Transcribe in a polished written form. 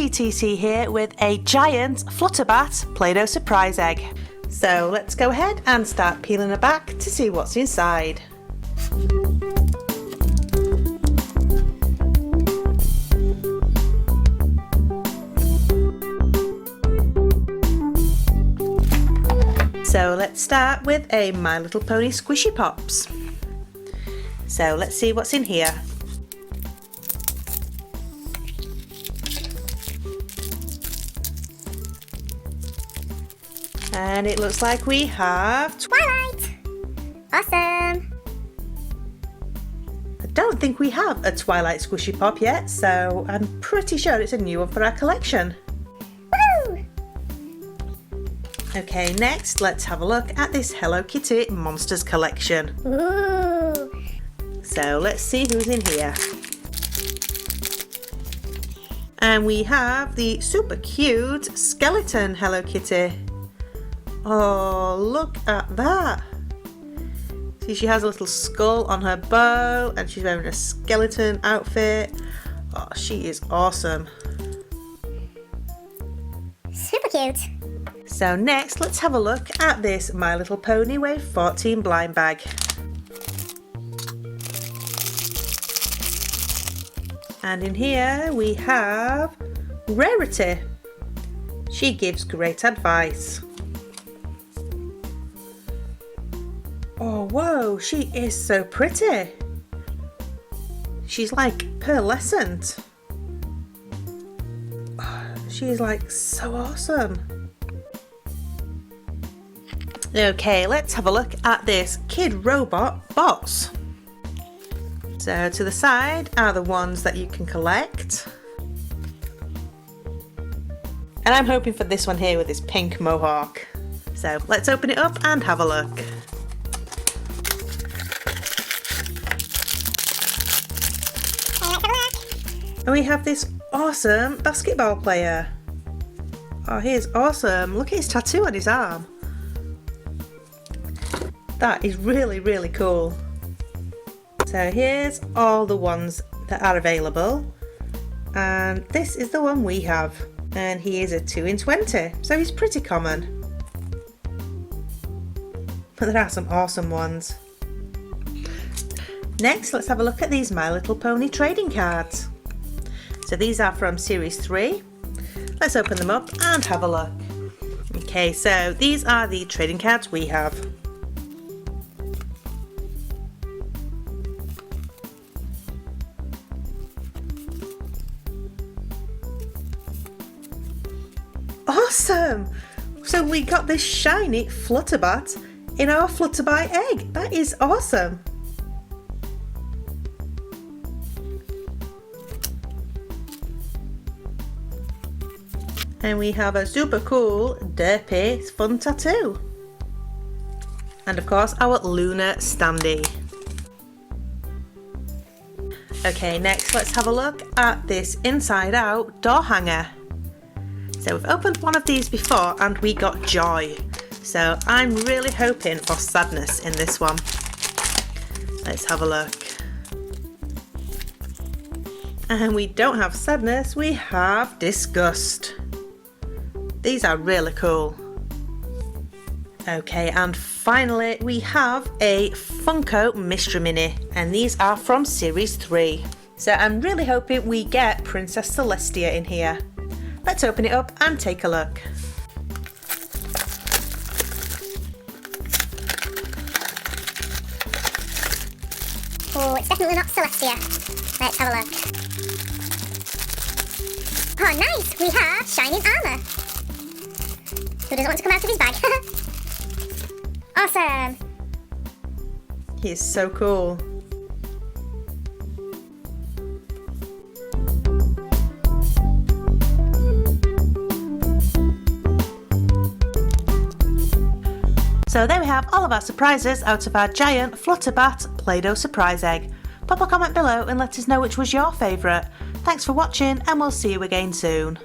SETC here with a giant Flutterbat Play-Doh surprise egg. So let's go ahead and start peeling it back to see what's inside. So let's start with a My Little Pony Squishy Pops. So let's see what's in here. And it looks like we have Twilight! Awesome! I don't think we have a Twilight Squishy Pop yet, so I'm pretty sure it's a new one for our collection. Woohoo! Okay, next let's have a look at this Hello Kitty Monsters collection. Ooh! So let's see who's in here. And we have the super cute skeleton Hello Kitty. Oh, look at that. See, she has a little skull on her bow and she's wearing a skeleton outfit. Oh, she is awesome. Super cute. So next, let's have a look at this My Little Pony Wave 14 blind bag. And in here we have Rarity. She gives great advice. Oh, whoa, she is so pretty. She's like pearlescent. Oh, she is like so awesome. Okay, let's have a look at this Kidrobot box. So to the side are the ones that you can collect. And I'm hoping for this one here with this pink mohawk. So let's open it up and have a look. And we have this awesome basketball player. Oh, he is awesome. Look at his tattoo on his arm. That is really, really cool. So here's all the ones that are available. And this is the one we have. And he is a 2 in 20, so he's pretty common. But there are some awesome ones. Next, let's have a look at these My Little Pony trading cards. So these are from Series 3. Let's open them up and have a look. Okay, so these are the trading cards we have. Awesome! So we got this shiny Flutterbat in our Flutterby egg. That is awesome! And we have a super cool derpy fun tattoo. And of course our Lunar standee. Okay, next let's have a look at this inside out door hanger. So we've opened one of these before and we got joy. So I'm really hoping for sadness in this one. Let's have a look. And we don't have sadness, we have disgust. These are really cool. Okay, and finally we have a Funko Mystery Mini, and these are from Series 3. So I'm really hoping we get Princess Celestia in here. Let's open it up and take a look. Oh, it's definitely not Celestia. Let's have a look. Oh, nice! We have shining armour. Who doesn't want to come out of his bag? Awesome! He is so cool. So there we have all of our surprises out of our giant Flutterbat Play-Doh surprise egg. Pop a comment below and let us know which was your favourite. Thanks for watching and we'll see you again soon.